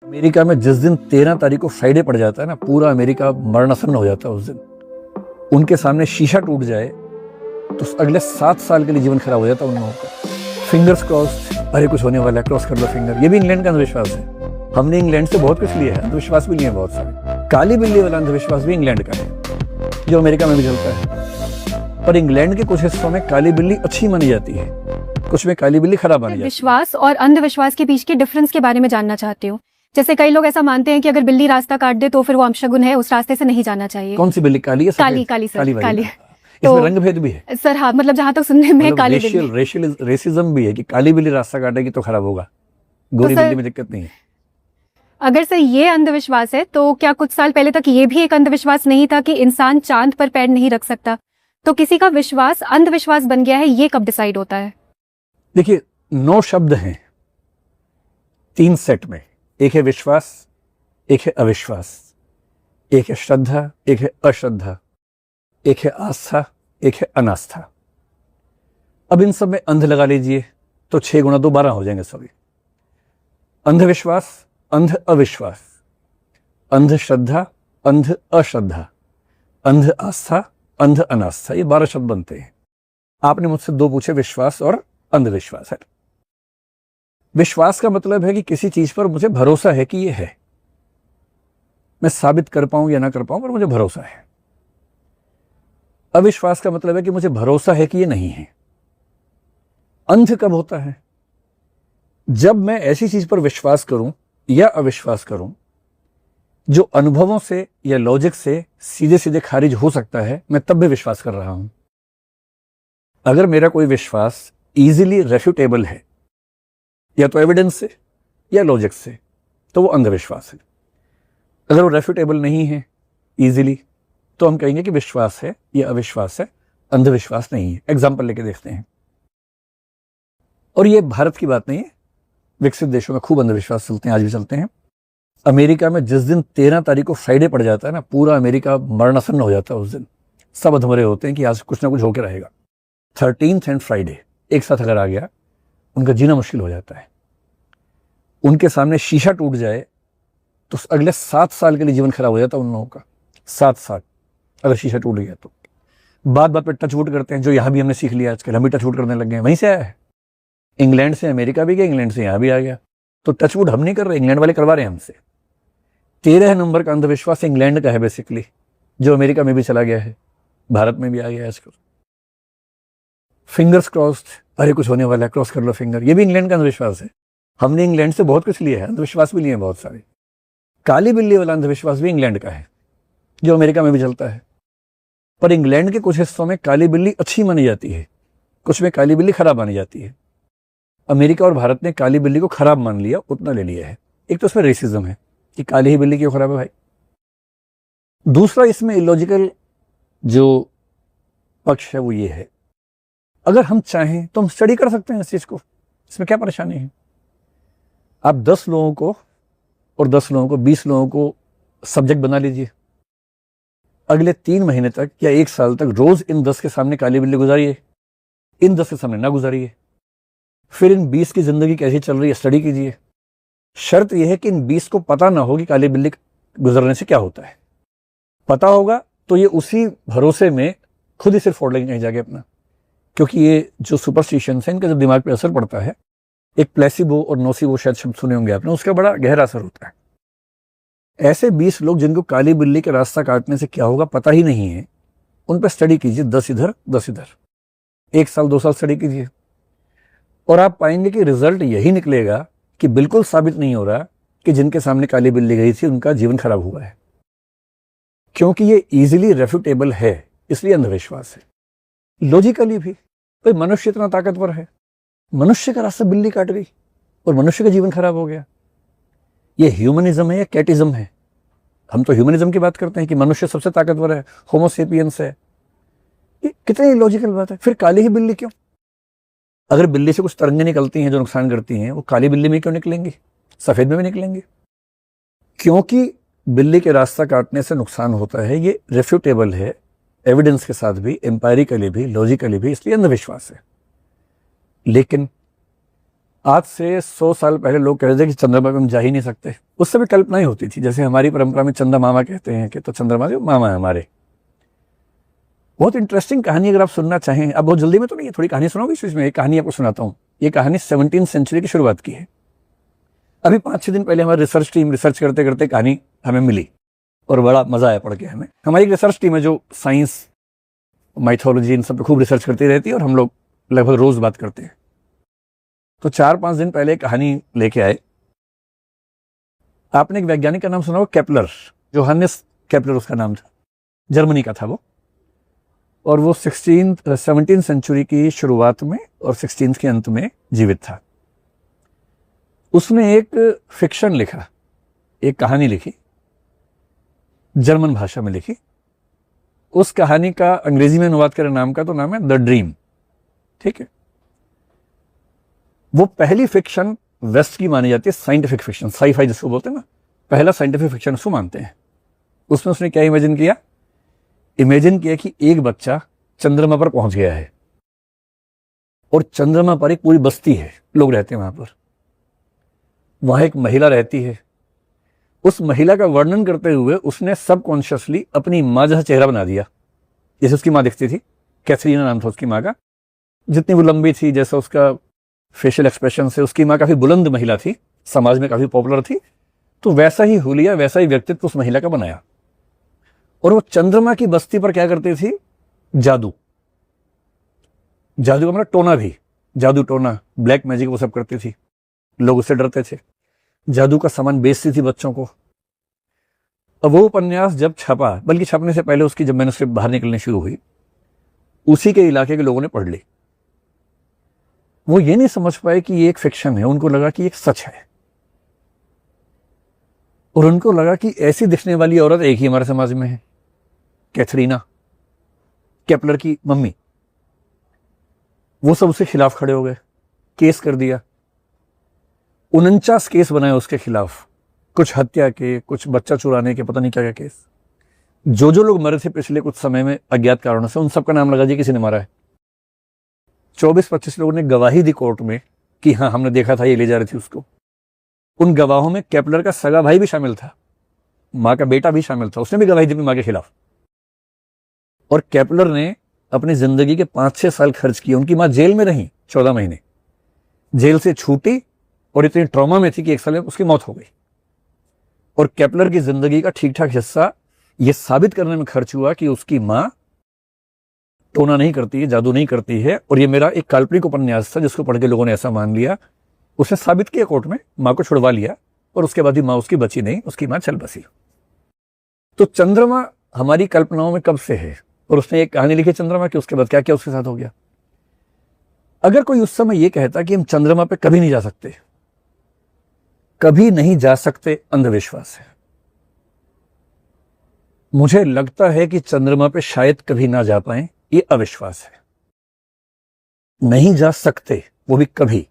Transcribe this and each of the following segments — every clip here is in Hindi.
अमेरिका में जिस दिन 13 तारीख को फ्राइडे पड़ जाता है ना, पूरा अमेरिका मरणासन्न हो जाता है उस दिन। उनके सामने शीशा टूट जाए तो अगले 7 साल के लिए जीवन खराब हो जाता है उन लोगों का। फिंगर्स क्रॉस्ड, अरे कुछ होने वाला है, क्रॉस कर लो फिंगर। ये भी इंग्लैंड का अंधविश्वास है। हमने इंग्लैंड से बहुत कुछ लिया है, अंधविश्वास भी लिए हैं बहुत सारे। काली बिल्ली वाला अंधविश्वास भी इंग्लैंड का है, जो अमेरिका में भी चलता है। पर इंग्लैंड के कुछ हिस्सों में काली बिल्ली अच्छी मानी जाती है, कुछ में काली बिल्ली खराब मानी जाती है। विश्वास और अंधविश्वास के बीच के डिफरेंस के बारे में जानना चाहती हूँ। जैसे कई लोग ऐसा मानते हैं कि अगर बिल्ली रास्ता काट दे तो फिर वो अपशगुन है, उस रास्ते से नहीं जाना चाहिए। कौन सी बिल्ली? काली है? काली काली सर, काली। इसमें रंग भेद भी है सर। हाँ, मतलब जहाँ तक सुनने में काली बिल्ली, रेसिज्म भी है कि काली बिल्ली रास्ता काटेगी तो खराब होगा, गोरी बिल्ली में दिक्कत नहीं है। अगर सर ये अंधविश्वास है तो क्या कुछ साल पहले तक ये भी एक अंधविश्वास नहीं था कि इंसान चांद पर पैर नहीं रख सकता? तो किसी का विश्वास अंधविश्वास बन गया है, ये कब डिसाइड होता है? देखिए, 9 शब्द हैं 3 सेट में। एक है विश्वास, एक है अविश्वास, एक है श्रद्धा, एक है अश्रद्धा, एक है आस्था, एक है अनास्था। अब इन सब में अंध लगा लीजिए तो 6 गुणा 2 12 हो जाएंगे सभी। अंधविश्वास, अंध अविश्वास, अंध श्रद्धा, अंध अश्रद्धा, अंध आस्था, अंध अनास्था, ये 12 शब्द बनते हैं। आपने मुझसे 2 पूछे, विश्वास और अंधविश्वास है। विश्वास का मतलब है कि किसी चीज पर मुझे भरोसा है कि ये है, मैं साबित कर पाऊं या ना कर पाऊं पर मुझे भरोसा है। अविश्वास का मतलब है कि मुझे भरोसा है कि ये नहीं है। अंध कब होता है? जब मैं ऐसी चीज पर विश्वास करूं या अविश्वास करूं जो अनुभवों से या लॉजिक से सीधे सीधे खारिज हो सकता है, मैं तब भी विश्वास कर रहा हूं। अगर मेरा कोई विश्वास इजीली रेफ्यूटेबल है, या तो एविडेंस से या लॉजिक से, तो वो अंधविश्वास है। अगर वो रेफ्यूटेबल नहीं है इजीली, तो हम कहेंगे कि विश्वास है या अविश्वास है, अंधविश्वास नहीं है। एग्जाम्पल लेके देखते हैं। और ये भारत की बात नहीं है, विकसित देशों में खूब अंधविश्वास चलते हैं, आज भी चलते हैं। अमेरिका में जिस दिन 13 तारीख को फ्राइडे पड़ जाता है ना, पूरा अमेरिका मरणासन्न हो जाता है उस दिन। सब अधमरे होते हैं कि आज कुछ ना कुछ होकर रहेगा। 13th एंड फ्राइडे एक साथ अगर आ गया, उनका जीना मुश्किल हो जाता है। उनके सामने शीशा टूट जाए तो अगले 7 साल के लिए जीवन खराब हो जाता है उन लोगों का। 7 साल अगर शीशा टूट गया तो। बात बात पे टचवुड करते हैं, जो यहां भी हमने सीख लिया आजकल, हम भी टचवुड करने लग गए। वहीं से आया है, इंग्लैंड से अमेरिका भी गया, इंग्लैंड से यहां भी आ गया। तो टचवुड हम नहीं कर रहे, इंग्लैंड वाले करवा रहे हैं हमसे। 13 नंबर का अंधविश्वास इंग्लैंड का है बेसिकली, जो अमेरिका में भी चला गया है, भारत में भी आ गया है आजकल। फिंगर्स क्रॉस्ड, अरे कुछ होने वाला है, क्रॉस कर लो फिंगर। ये भी इंग्लैंड का अंधविश्वास है। हमने इंग्लैंड से बहुत कुछ लिया है, अंधविश्वास भी लिए हैं बहुत सारे। काली बिल्ली वाला अंधविश्वास भी इंग्लैंड का है, जो अमेरिका में भी चलता है। पर इंग्लैंड के कुछ हिस्सों में काली बिल्ली अच्छी मानी जाती है, कुछ में काली बिल्ली खराब मानी जाती है। अमेरिका और भारत ने काली बिल्ली को खराब मान लिया, उतना ले लिया है। एक तो उसमें रेसिज्म है कि काली ही बिल्ली क्यों खराब है भाई। दूसरा इसमें इलॉजिकल जो पक्ष है वो ये है, अगर हम चाहें तो हम स्टडी कर सकते हैं इस चीज को, इसमें क्या परेशानी है। आप 10 लोगों को और 10 लोगों को, 20 लोगों को सब्जेक्ट बना लीजिए। अगले 3 महीने तक या 1 साल तक रोज इन 10 के सामने काली बिल्ली गुजारिए, इन 10 के सामने ना गुजारिए। फिर इन 20 की जिंदगी कैसी चल रही है स्टडी कीजिए। शर्त यह है कि इन 20 को पता ना हो कि काली बिल्ली गुजरने से क्या होता है। पता होगा तो ये उसी भरोसे में खुद ही सिर फोड़ लेंगे कहीं जाके अपना, क्योंकि ये जो सुपरस्टिशन है इनका जब दिमाग पे असर पड़ता है, एक प्लेसिबो और नोसिबो शायद शब्द सुने होंगे आपने, उसका बड़ा गहरा असर होता है। ऐसे 20 लोग जिनको काली बिल्ली के रास्ता काटने से क्या होगा पता ही नहीं है, उन पर स्टडी कीजिए। 10 इधर 10 इधर, 1 साल 2 साल स्टडी कीजिए और आप पाएंगे कि रिजल्ट यही निकलेगा कि बिल्कुल साबित नहीं हो रहा कि जिनके सामने काली बिल्ली गई थी उनका जीवन खराब हुआ है, क्योंकि ये इजीली रेफ्यूटेबल है, इसलिए अंधविश्वास है। लॉजिकली भी भाई मनुष्य इतना ताकतवर है, मनुष्य का रास्ता बिल्ली काट गई और मनुष्य का जीवन खराब हो गया। ये ह्यूमनिज्म है या कैटिज्म है? हम तो ह्यूमनिज्म की बात करते हैं कि मनुष्य सबसे ताकतवर है, होमो सेपियंस है। ये कितनी लॉजिकल बात है। फिर काली ही बिल्ली क्यों? अगर बिल्ली से कुछ तरंगें निकलती हैं जो नुकसान करती हैं, वो काली बिल्ली में क्यों निकलेंगी? सफेद में भी निकलेंगी। क्योंकि बिल्ली के रास्ता काटने से नुकसान होता है, ये रेफ्यूटेबल है, एविडेंस के साथ भी, एम्पायरिकली भी, लॉजिकली भी, इसलिए अंधविश्वास है। लेकिन आज से 100 साल पहले लोग कह रहे थे कि चंद्रमा पे हम जा ही नहीं सकते, उस समय कल्पनाएं होती थी, जैसे हमारी परंपरा में चंदा मामा कहते हैं कि तो चंद्रमा जो मामा है हमारे। बहुत इंटरेस्टिंग कहानी अगर आप सुनना चाहें, अब बहुत जल्दी में तो नहीं है, थोड़ी कहानी सुनाओगे इस में, एक कहानी आपको सुनाता हूँ। ये कहानी 17वीं सेंचुरी की शुरुआत की है। अभी 5-6 दिन पहले हमारी रिसर्च टीम रिसर्च करते करते कहानी हमें मिली और बड़ा मजा आया पढ़ के हमें। हमारी रिसर्च टीम है जो साइंस, माइथोलॉजी, इन सब पे खूब रिसर्च करती रहती है और हम लोग लगभग रोज बात करते हैं। तो 4-5 दिन पहले कहानी लेके आए। आपने एक वैज्ञानिक का नाम सुना होगा, केपलर, जोहानिस केपलर उसका नाम था, जर्मनी का था वो। और वो 17वीं सेंचुरी की शुरुआत में और 16वीं के अंत में जीवित था। उसने एक फिक्शन लिखा, एक कहानी लिखी, जर्मन भाषा में लिखी। उस कहानी का अंग्रेजी में अनुवाद करें नाम का, तो नाम है द ड्रीम। ठीक है, वो पहली फिक्शन वेस्ट की मानी जाती है, साइंटिफिक फिक्शन, साई-फाई जिसको बोलते हैं ना, पहला साइंटिफिक फिक्शन उसको मानते हैं। उसमें उसने क्या इमेजिन किया कि एक बच्चा चंद्रमा पर पहुंच गया है और चंद्रमा पर एक पूरी बस्ती है, लोग रहते हैं वहां पर। वहां एक महिला रहती है। उस महिला का वर्णन करते हुए उसने सबकॉन्शियसली अपनी मां जैसा चेहरा बना दिया, जैसे उसकी मां दिखती थी। कैथरीना नाम था उसकी मां का। जितनी वो लंबी थी, जैसा उसका फेशियल एक्सप्रेशन से, उसकी मां काफी बुलंद महिला थी, समाज में काफी पॉपुलर थी। तो वैसा ही हुलिया, वैसा ही व्यक्तित्व उस महिला का बनाया। और वो चंद्रमा की बस्ती पर क्या करती थी? जादू का मतलब टोना भी, जादू टोना, ब्लैक मैजिक, वो सब करती थी। लोग उससे डरते थे। जादू का सामान बेचती थी बच्चों को। अब वो उपन्यास जब छपा, बल्कि छपने से पहले उसकी जब मैन्युस्क्रिप्ट बाहर निकलने शुरू हुई, उसी के इलाके के लोगों ने पढ़ ली। वो ये नहीं समझ पाए कि ये एक फिक्शन है, उनको लगा कि एक सच है। और उनको लगा कि ऐसी दिखने वाली औरत एक ही हमारे समाज में है, कैथरीना, केपलर की मम्मी। वो सब उसके खिलाफ खड़े हो गए, केस कर दिया। 49 केस बनाए उसके खिलाफ, कुछ हत्या के, कुछ बच्चा चुराने के, पता नहीं क्या क्या केस। जो लोग मरे थे पिछले कुछ समय में अज्ञात कारणों से, उन सबका नाम लगा दिया किसी ने मारा है। 24-25 लोगों ने गवाही दी कोर्ट में कि हाँ हमने देखा था, ये ले जा रही थी उसको। उन गवाहों में केपलर का सगा भाई भी शामिल था, मां का बेटा भी शामिल था, उसने भी गवाही दी अपनी मां के खिलाफ। और केपलर ने अपनी जिंदगी के 5-6 साल खर्च किए। उनकी मां जेल में रही 14 महीने, जेल से छूटी और इतनी ट्रॉमा में थी कि 1 साल में उसकी मौत हो गई। और केपलर की जिंदगी का ठीक ठाक हिस्सा यह साबित करने में खर्च हुआ कि उसकी मां टोना नहीं करती है, जादू नहीं करती है। और ये मेरा एक काल्पनिक उपन्यास था जिसको पढ़ के लोगों ने ऐसा मान लिया। उसने साबित किया कोर्ट में, मां को छुड़वा लिया, और उसके बाद भी मां उसकी बची नहीं, उसकी मां चल बसी। तो चंद्रमा हमारी कल्पनाओं में कब से है। और उसने एक कहानी लिखी चंद्रमा की, उसके बाद क्या क्या उसके साथ हो गया। अगर कोई उस समय यह कहता कि हम चंद्रमा पे कभी नहीं जा सकते, कभी नहीं जा सकते, अंधविश्वास है। मुझे लगता है कि चंद्रमा पे शायद कभी ना जा पाए, ये अविश्वास है। नहीं जा सकते, वो भी कभी।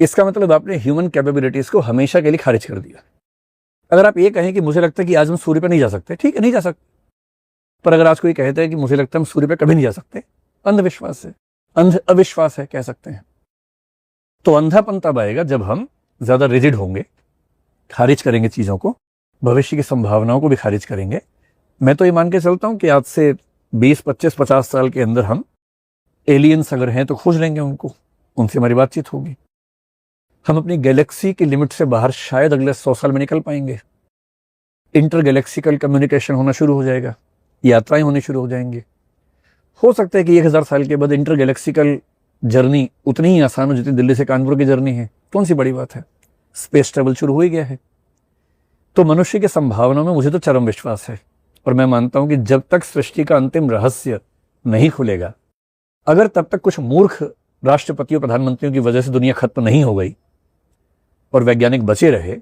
इसका मतलब आपने ह्यूमन कैपेबिलिटीज को हमेशा के लिए खारिज कर दिया। अगर आप ये कहें कि मुझे लगता है कि आज हम सूर्य पर नहीं जा सकते, ठीक है, नहीं जा सकते। पर अगर आज कोई कहता है कि मुझे लगता है हम सूर्य पर कभी नहीं जा सकते, अंधविश्वास है, अविश्वास है, कह सकते हैं। तो अंधापन तब आएगा जब हम ज्यादा रिजिड होंगे, खारिज करेंगे चीजों को, भविष्य की संभावनाओं को भी खारिज करेंगे। मैं तो ये मान के चलता हूं कि आज से 20-25-50 साल के अंदर हम एलियंस अगर हैं तो खोज लेंगे उनको, उनसे हमारी बातचीत होगी। हम अपनी गैलेक्सी की लिमिट से बाहर शायद अगले 100 साल में निकल पाएंगे। इंटर गैलेक्सिकल कम्युनिकेशन होना शुरू हो जाएगा, यात्राएं होनी शुरू हो जाएंगी। हो सकता है कि 1000 साल के बाद इंटर गैलेक्सिकल जर्नी उतनी ही आसान हो जितनी दिल्ली से कानपुर की जर्नी है। कौन सी बड़ी बात है, स्पेस ट्रेवल शुरू हो ही गया है। तो मनुष्य की संभावना में मुझे तो चरम विश्वास है। और मैं मानता हूं कि जब तक सृष्टि का अंतिम रहस्य नहीं खुलेगा, अगर तब तक कुछ मूर्ख राष्ट्रपतियों, प्रधानमंत्रियों की वजह से दुनिया खत्म नहीं हो गई और वैज्ञानिक बचे रहे,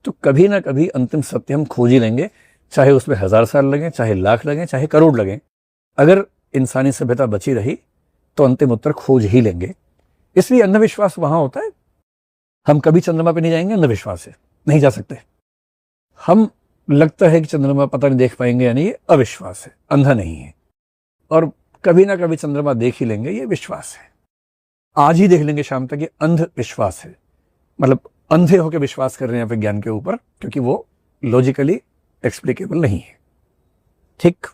तो कभी ना कभी अंतिम सत्य हम खोज ही लेंगे। चाहे उसमें 1000 साल लगे, चाहे लाख लगे, चाहे करोड़ लगे। अगर इंसानी सभ्यता बची रही तो अंतिम उत्तर खोज ही लेंगे। इसलिए अंधविश्वास वहां होता है। हम कभी चंद्रमा पे नहीं जाएंगे, अंधविश्वास है, नहीं जा सकते। हम लगता है कि चंद्रमा पता नहीं देख पाएंगे, यानी ये अविश्वास है, अंधा नहीं है। और कभी ना कभी चंद्रमा देख ही लेंगे, ये विश्वास है। आज ही देख लेंगे शाम तक, ये अंधविश्वास है, मतलब अंधे होकर विश्वास कर रहे हैं विज्ञान के ऊपर, क्योंकि वो लॉजिकली एक्सप्लिकेबल नहीं है। ठीक।